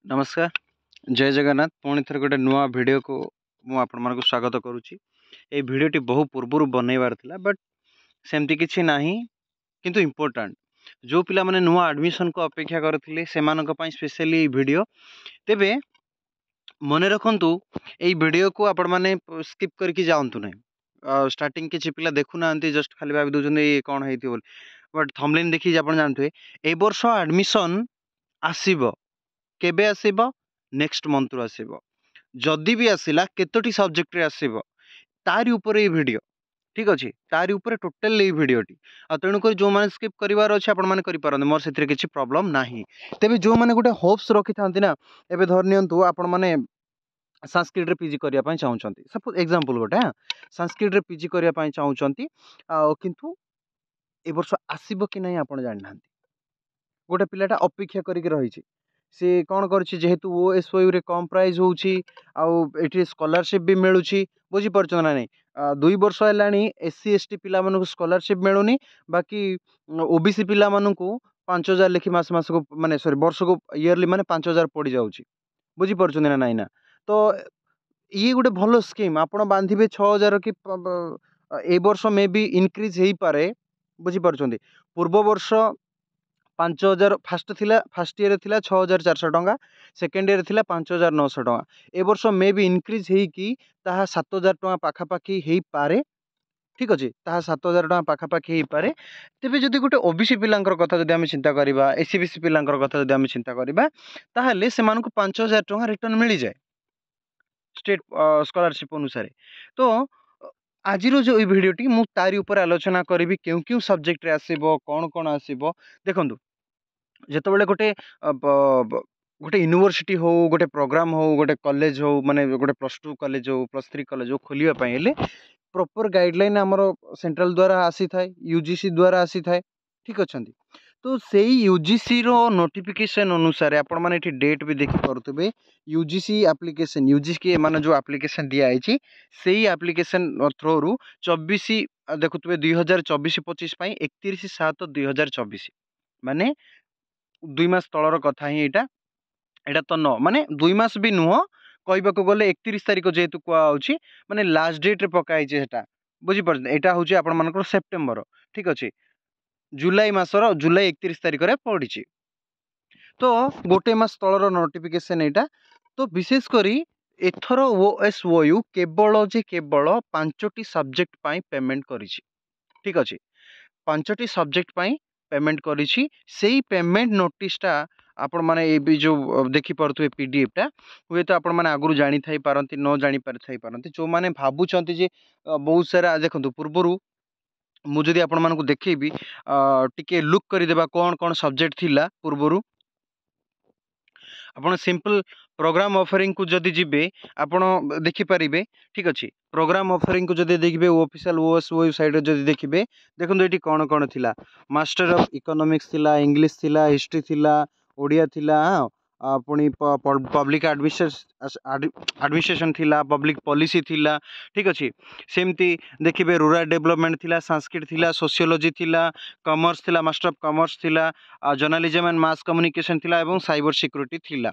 नमस्कार जय जगन्नाथ पुणी थर गोटे नुआ वीडियो को मु आपण मानक स्वागत करुच्ची। ये वीडियोटी बहु पूर्व बनइबार थिला बट सेमती किछि नाही किंतु इम्पोर्टेंट जो पिला माने नुआ एडमिशन को अपेक्षा करथिले सेमानक पई स्पेशली वीडियो तेबे मने रखंतु एई वीडियो को आपण माने स्किप करके जाउंतु नै। स्टार्टिंग किछि पिला देखु नांती जस्ट खाली भाबी दोजन ए कोन हेति बोल बट थंबनेल देखि आपण जानथुए ए वर्ष एडमिशन आसीबो केबे आसीबो नेक्स्ट मंथ रु आसीबो जदि भी आसिला केतोटी सब्जेक्ट रे आसीबो तारि ऊपर ए वीडियो ठीक अछि तारि ऊपर टोटल ए वीडियोटी आ तेणु कर जो माने स्किप करिवार अछि आपण माने करि पारन मोर सेतिर किछि प्रॉब्लम नाही। तेबे जो माने गुटे होप्स रखि थांती ना एबे धर नियंतु आपण माने संस्कृत रे पीजी करिया पई चाहउचंती सपोज एग्जांपल गोटे संस्कृत रे पीजी करिया पई चाहउचंती किंतु ए वर्ष आसीबो कि नै आपण जानि नांती गोटे पिलाटा अपेक्षा करिक रहिछि सी कौन करछि जेहेतु ओएसओयू रे कम प्राइस होउछि आउ एठी स्कॉलरशिप भी मिलुछि बुझी परछ ना नै 2 वर्ष हेलानी एससी एसटी पिला मानकु स्कॉलरशिप मिलुनी बाकी ओबीसी पिला मानकु 5000 लेखि मास मास को माने सॉरी वर्ष को ईयरली माने 5000 पड़ी जाउछि बुझी परछ ना नै ना तो ये गोटे भलो स्कीम आपण बांधिबे 6000 कि ए वर्ष मे भी इंक्रीज हेई पारे बुझी परछंती पूर्व वर्ष 5000 फास्ट ईयर थिला 6400 टंका सेकेंड ईयर थिला 5900 टंका ए वर्ष मे भी इंक्रीज हेई कि ताहा 7000 टंका पाखा पाखी हेई पारे ठीक अछि ताहा 7000 टंका पाखा पाखी हेई पारे। तेबे जदि गोटे ओबीसी पिलांकर कथा जदि हम चिंता करिबा एससीबीसी पिलांकर कथा जदि हम चिंता करिबा ताहाले सेमानकु 5000 टंका रिटर्न मिली जाय स्टेट स्कॉलरशिप अनुसार तो आज जो ये भिडियोटी मु तारी ऊपर आलोचना करी क्यों क्यों सब्जेक्ट रे आसीबो कौन कौन आसीबो देखंतु जेतेबेले गोटे गोटे यूनिवर्सिटी हो गोटे प्रोग्राम हो गोटे कॉलेज हो माने गोटे +2 कॉलेज हो +3 कॉलेज हो खोलिया पई हेले प्रॉपर गाइडलाइन हमरो सेंट्रल द्वारा आसी थाए यूजीसी द्वारा आसी थाए ठीक अछंती तो सेही यूजीसी रो नोटिफिकेशन अनुसार आपण माने एठी डेट भी देखि परतबे यूजीसी एप्लीकेशन यूजीसी के माने जो एप्लीकेशन दिया आइछि सेही एप्लीकेशन थ्रू रु 24 देखुतबे 2024-25 पई 31/7/2024 माने 2 मास तलर कथा ही एटा एटा तो न माने 2 मास भी नुह कहबाको गले 31 तारिख जेतु कुआ होछि माने लास्ट डेट रे पकाई जे हेटा बुझी पर एटा होछि आपण मानकर सेप्टेम्बर ठीक अछि जुलाई मासर जुलाई 31 तारिख रे पड़िछि तो गोटे मास तलर नोटिफिकेशन एटा तो विशेष करी एथर ओएसओयू केवल जे केवल 5टी सब्जेक्ट पाई पेमेंट करिछि ठीक अछि 5टी सब्जेक्ट पाई पेमेंट करिछि सेही पेमेंट नोटिस टा आपण माने ए भी जो देखि परथु पीडीएफ टा हुए तो आपण माने आगुरु जानि थाई पारंती न जानि पार थाई पारंती जो माने भाबुचंती जे बहुत सारा देखंतु पूर्वरु मु जदि आपण मानकु देखैबी टिके लुक करि देबा कोन कोन सब्जेक्ट थिला पूर्वरु आपण सिंपल प्रोग्राम ऑफरिंग को जदि जिबे आपण देखि परिबे ठीक अछि प्रोग्राम ऑफरिंग को जदि देखिबे ऑफिशियल ओएस वेबसाइट जदि देखिबे देखंतु एटी कोन कोन थिला मास्टर ऑफ इकोनॉमिक्स थिला इंग्लिश थिला हिस्ट्री थिला ओडिया थिला पुणी पब्लिक एडमिनिस्ट्रेशन थिला पब्लिक पॉलिसी थिला ठीक अछि सेमती देखिबे रूरल डेवलपमेंट थिला संस्कृत थिला सोशियोलॉजी थिला कॉमर्स थिला मास्टर ऑफ कॉमर्स थिला जर्नलिज्म एंड मास कम्युनिकेशन थिला एवं साइबर सिक्योरिटी थिला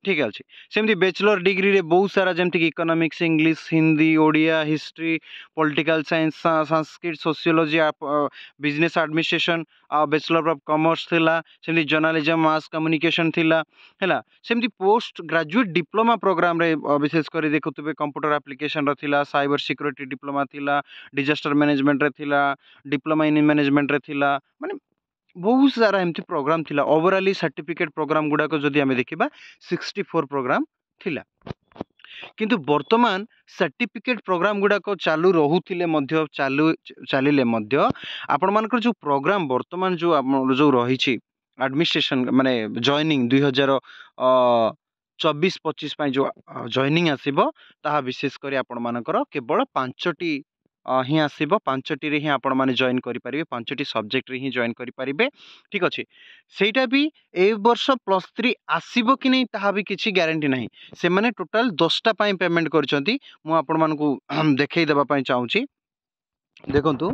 ठीक अच्छे सेमती बैचलर डिग्री रे बहुत सारा जमती economics English Hindi Odia history political science Sanskrit sociology business administration bachelor of commerce थिला सेमती जर्नलिज्म मास कम्युनिकेशन थिला हैला सेमती पोस्ट ग्रेजुएट डिप्लोमा प्रोग्राम रे विशेष कर देखुतबे कंप्यूटर एप्लिकेशन रा थिला साइबर सिक्योरिटी डिप्लोमा थिला डिजास्टर मैनेजमेंट रे थिला डिप्लोमा इन मैनेजमेंट रे थिला माने बहुत सारा एमती प्रोग्राम थिला ओवरऑली सर्टिफिकेट प्रोग्राम गुडा को जदि हमें देखिबा 64 प्रोग्राम थिला किंतु वर्तमान सर्टिफिकेट प्रोग्राम गुडा को चालू रहुथिले मध्य चालू चलिले मध्य आपण मानकर जो प्रोग्राम वर्तमान जो रहिछि एडमिनिस्ट्रेशन माने जॉइनिंग 2024-25 पई जो जॉइनिंग आसीबो ताहा विशेष करी आपण मानकर केवल 5टी ही आसीबो 5टी रे ही आपण माने जॉइन करि परिबे 5टी सब्जेक्ट रे ही जॉइन करि परिबे ठीक अछि सेटा भी ए वर्ष +3 आसीबो कि नै ताहा भी किछि ग्यारंटी नाही से माने टोटल 10टा पई पेमेंट करचंती मु आपण मानकू देखै देबा पई चाहूची देखंतु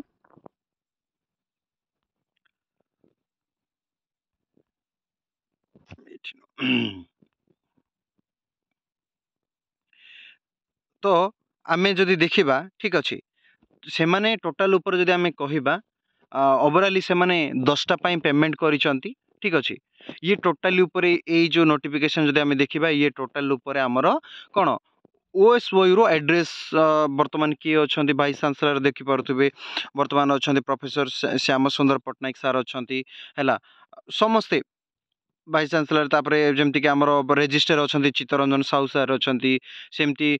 तो आमे जदि देखिबा ठीक अछि से माने टोटल ऊपर जदि आमे कहिबा ओवरऑली से माने 10टा पई पेमेंट करिसंती ठीक अछि ये टोटली ऊपर ए जो नोटिफिकेशन जदि आमे देखिबा ये टोटल ऊपर हमर कोन ओएसओई रो एड्रेस वर्तमान किए अछंती भाई चांसलर देखि पारुथिबे वर्तमान अछंती प्रोफेसर श्याम सुंदर पटनायक सर अछंती हैला समस्ते भाई चांसलर तापरे जेमति कि हमर रजिस्टर अछंती चित्तरंजन साहू सर अछंती सेमति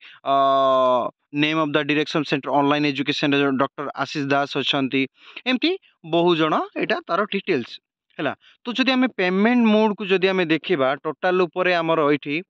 name of the direction centre online education doctor Ashish Das अछंती एमती बहु जण एटा तार डिटेल्स हैला तो जदि हमें पेमेंट मोड को जदि हमें देखिबा टोटल ऊपर हमर एठी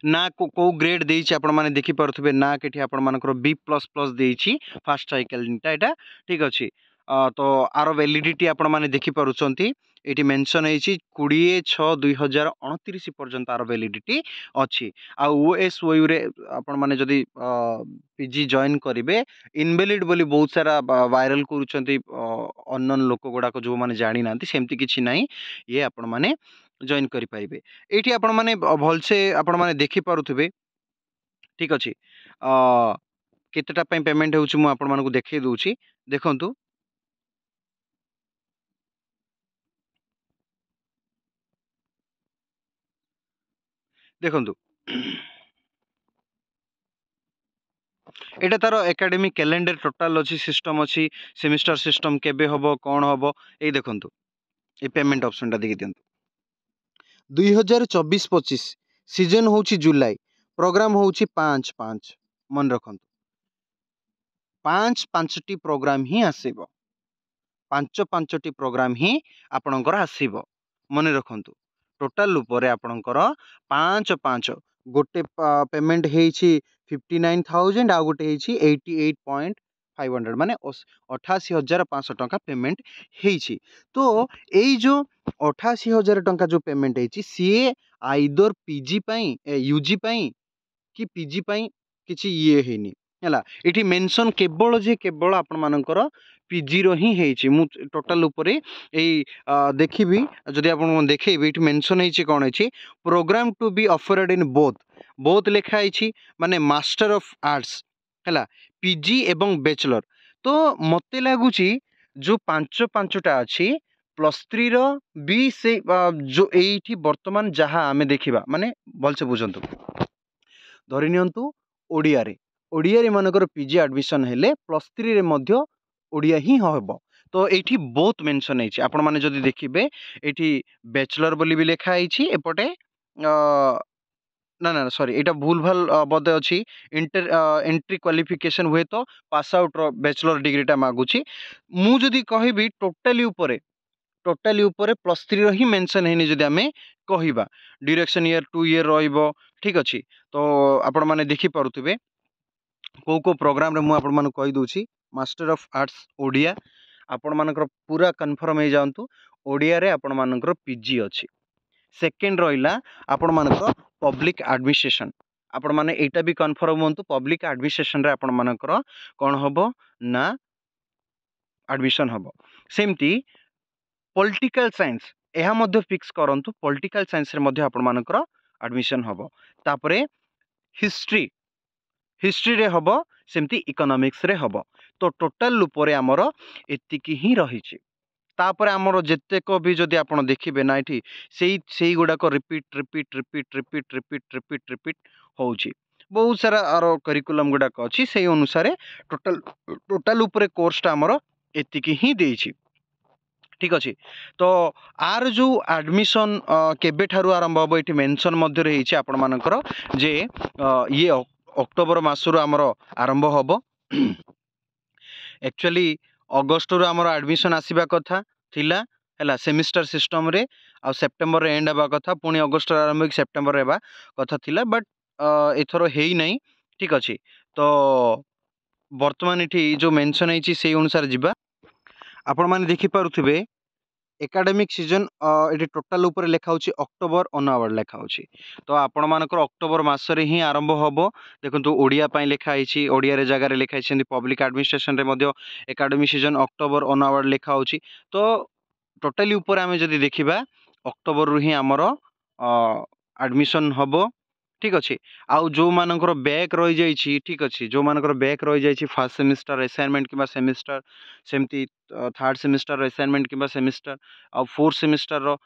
ना को ग्रेड देइछि आपण माने देखि परथबे ना केठी आपण मानकर बी प्लस प्लस देइछि फास्ट साइकिल एटा ठीक अछि तो आरो वैलिडिटी आपण माने देखि परुचंती एटी मेंशन हेछि 20/6/2029 पर्यंत आरो वैलिडिटी अछि आ ओएसओयू रे आपण माने जदी पीजी जॉइन करिवे इनवैलिड बोली बहुत सारा वायरल करूचंती अननोन लोक गुडा को जो माने जानि नांती सेमति किछि नाही ये आपण माने जॉइन करि परिबे एठी आपण माने भलसे आपण माने देखि पारुथिबे ठीक अछि केतेटा पई पेमेंट होउछि मु आपण मानकु देखै दोउछि देखंतु देखंतु एटा तार एकेडमिक कैलेंडर टोटल अछि सिस्टम अछि सेमिस्टर सिस्टम केबे हबो कोन हबो ए देखंतु ए पेमेंट ऑप्शन ता देखि दियंतु 2024-25 सीजन होउछि जुलाई प्रोग्राम होउछि 5-5 मन रखंतु 5-5टी प्रोग्राम ही आसीबो 5-5टी प्रोग्राम ही आपणकर आसीबो मन रखंतु टोटल ऊपर आपणकर 5-5 गोटे पेमेंट हेछि 59,000 आ गोटे हेछि 88,500 माने 88,500 टंका पेमेंट हेछि तो एई जो 88,000 टंका जो पेमेंट हेछि सीए आइदर पीजी पई यूजी पई कि पीजी पई किछि ये हेनी हैला एठी मेंशन केवल आपण मानकर पीजी रो ही हेछि मु टोटल ऊपर एई देखिबी जदि आपण देखैबी एठी मेंशन हेछि कोन हेछि programme to be offered in both लेखा हेछि माने मास्टर ऑफ आर्ट्स हैला पीजी एवं बैचलर तो मते लागुची जो 5-5टा अछि प्लस 3 रो बी से जो एठी वर्तमान जहा हमें देखिबा माने भलसे बुझंतु धरि नियंतु ओडिया रे मानकर पीजी एडमिशन हेले प्लस 3 रे मध्य ओडिया ही होबो तो एठी बहुत मेंशन हेछि आपण माने जदि देखिबे एठी बैचलर बोली भी लेखा हेछि एपटे ना ना सॉरी एटा भूल भाल बदे अछि एंट्री क्वालिफिकेशन हुए तो पास आउट रो बैचलर डिग्रीटा मागुछि मु जदि कहिबी टोटली ऊपर प्लस 3 रो ही मेंशन हेनी जदि हमें कहिबा ड्यूरेशन ईयर 2 ईयर रहइबो ठीक अछि तो आपण माने देखि पारुथिबे को प्रोग्राम रे मु आपण माने कहि दोछि मास्टर ऑफ आर्ट्स ओडिया आपण मानकर पूरा कन्फर्म हे जांतु ओडिया रे आपण मानकर पीजी अछि सेकंड रहिला आपण मानकर पब्लिक एडमिनिस्ट्रेशन आपण माने एटा भी कन्फर्म होंतु पब्लिक एडमिनिस्ट्रेशन रे आपण मानकर कोन हबो ना एडमिशन हबो सेमती पॉलिटिकल साइंस एहा मध्ये फिक्स करंतु पॉलिटिकल साइंस रे मध्ये आपण मानकर एडमिशन हबो तापरे हिस्ट्री रे हबो सेमती इकोनॉमिक्स रे हबो तो टोटल ऊपर हमर एतिकी ही रहिछि तापर हमर जेतेक भी जदि आपण देखिबे ना एठी सेई गुडा को रिपीट होउछि बहुत सारा आरो करिकुलम गुडा को अछि सेई अनुसार टोटल ऊपर कोर्स ता हमर एतिकी ही देइछि ठीक अछि तो आर जो एडमिशन केबे ठारू आरंभ हबो एठी मेंशन मध्ये रहिछि आपण मानकर जे ये अक्टोबर मासरु हमर आरंभ हबो एक्चुअली अगस्त रो हमर एडमिशन आसीबा कथा थिला हैला सेमिस्टर सिस्टम रे आ सेप्टेम्बर रे एंड हबा कथा पुनी अगस्त रे आरंभ सेप्टेम्बर रे हबा कथा थिला बट एथरो हेई नै ठीक अछि तो वर्तमान एठी जो मेंशन हेछि सेई अनुसार जिबा आपण माने देखि पारुथिबे एकेडमिक सीजन एटी टोटल ऊपर लेखा होछि अक्टोबर अनआवर लेखा होछि तो आपण मानकर अक्टोबर मास रे ही आरंभ हबो देखंतु ओडिया पई लेखा आइछि ओडिया रे जगह रे लेखा आइछि पब्लिक एडमिनिस्ट्रेशन रे मध्य एकेडमिक सीजन अक्टोबर अनआवर लेखा होछि तो टोटली ऊपर आमे जदि देखिबा अक्टोबर रु ही हमर एडमिशन हबो ठीक अच्छे आउ जो मानकर बैक रही जाइए ठीक अच्छे जो मानकर बैक रही जाइए फर्स्ट सेमिस्टर असाइनमेंट कि सेमिस्टर सेमती थर्ड सेमिस्टर असाइनमेंट कि सेमिस्टर आ फोर्थ सेमिस्टर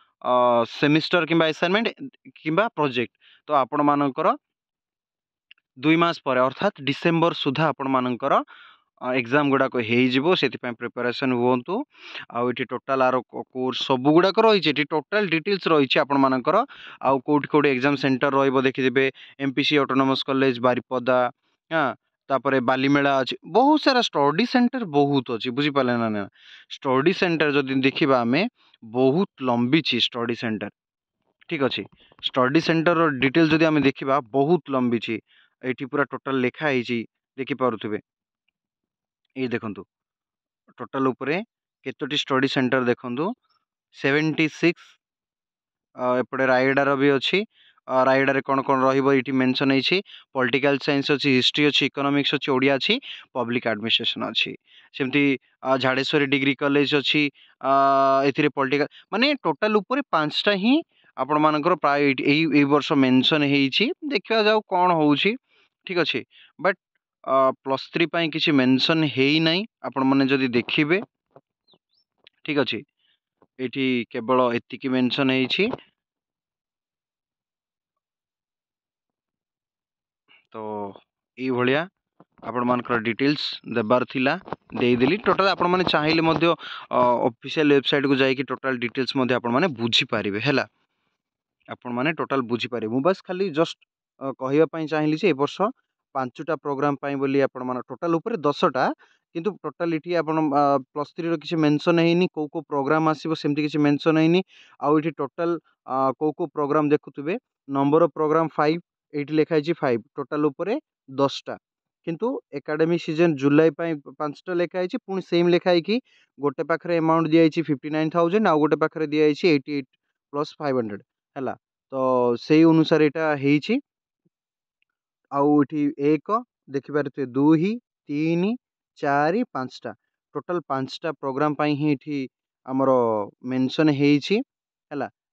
सेमिस्टर कि असाइनमेंट कि प्रोजेक्ट तो आपण मानकर 2 मास पर अर्थात डिसेम्बर सुधा आपण मानकर एग्जाम गुड़ाक से प्रिपरेशन हूँ आउ टोटाल आर कोर्स सब गुड़ाक रही टोटाल डिटेल्स रही आपर आउ कौट कौट एग्जाम सेंटर रखिदे एमपीसी ऑटोनोमस कॉलेज बारिपदा हाँ तापर बालीमेला अच्छी बहुत सारा स्टडी सेंटर बहुत अच्छी बुझीपारे ना ना स्टडी सेंटर जदि देखा आम बहुत लंबी स्टडी सेंटर ठीक अच्छे स्टडी सेंटर डिटेल जदि आम देखा बहुत लंबी ये पूरा टोटाल लिखाई देखिपे ये देखु टोटाल उपरे केतोटी स्टडी सेंटर देखु 76 एपटे रायगड़ार भी अच्छी रायगड़ा कौन कौन रही मेंशन है पॉलिटिकल साइंस अच्छी हिस्ट्री अच्छी इकोनॉमिक्स अच्छी ओडिया अच्छी पब्लिक एडमिनिस्ट्रेशन अच्छी सेमती झाड़ेश्वरी डिग्री कॉलेज अच्छी ए पॉलिटिकल माने टोटाल ऊपर 5टा ही आपण मानकर प्राय यही वर्ष मेंशन है देखा जाऊ कौन हो ठीक अच्छे बट +3 पाई किसी मेंशन है ही नहीं आपण माने जदि देखिबे ठीक अच्छे ये केवल एतिकी मेंशन है तो ये भलिया आपण मानकर डिटेल्स देबार थिला देदेली टोटाल आपण माने चाहिए मध्य ऑफिशियल वेबसाइट को जाइए टोटाल डिटेल्स मध्य आपण माने बुझी पारिबे हैला आपण माने टोटाल बुझी पारिबे मु बस खाली जस्ट कहइबा पई चाहिली जे ए वर्ष 5टा प्रोग्राम पई बोली आपण माने टोटाल ऊपर 10टा किंतु टोटाल इठी आपण +3 रो किछि मेंशन हेनी को प्रोग्राम आसीबो सेमति किछि मेंशन हेनी आउ इठी टोटाल को प्रोग्राम देखुतबे नंबर ऑफ प्रोग्राम 5 एठी लिखा है 5 टोटाल ऊपर 10टा किंतु एकेडमिक सीजन जुलाई 5टा लिखा है पुणी सेम लिखा है कि गोटे पाखरे अमाउंट दिया 59,000 आउ गोटे पाखरे दिया 88 + 500 है तो से अनुसार यहाँ हो आउ इठी 1 देखिपारे 2 3 4 5टा टोटाल 5टा प्रोग्राम पाई ही इठी हमर मेंशन है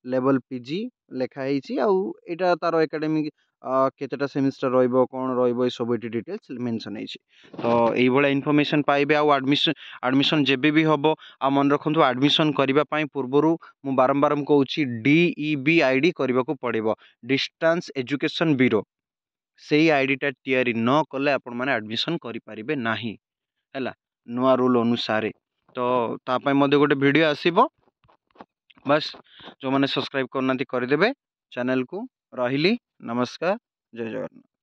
लेवल पीजी लिखाई आउ यहाँ तार एकेडमिक केतेटा सेमिस्टर रहिबो कोन रहिबो ए सब एटी डिटेल्स मेंशन है तो यही भाया इनफॉरमेशन पाइबे आउ एडमिशन जेबे भी हबो आ मन रखंतु एडमिशन करबा पई पूर्वरु मु बारंबार कहूची DEB आईडी करबा को पड़िबो डिस्टेंस एजुकेशन ब्यूरो से आईडीटा तैयारी न कले आपण माने एडमिशन करि परिबे नाही हैला नुआ रूल अनुसार तो तापाई मध्य गोटे वीडियो आसीबो बस जो मैंने सब्सक्राइब करना करदेवे चैनल को रही नमस्कार जय जगन्नाथ।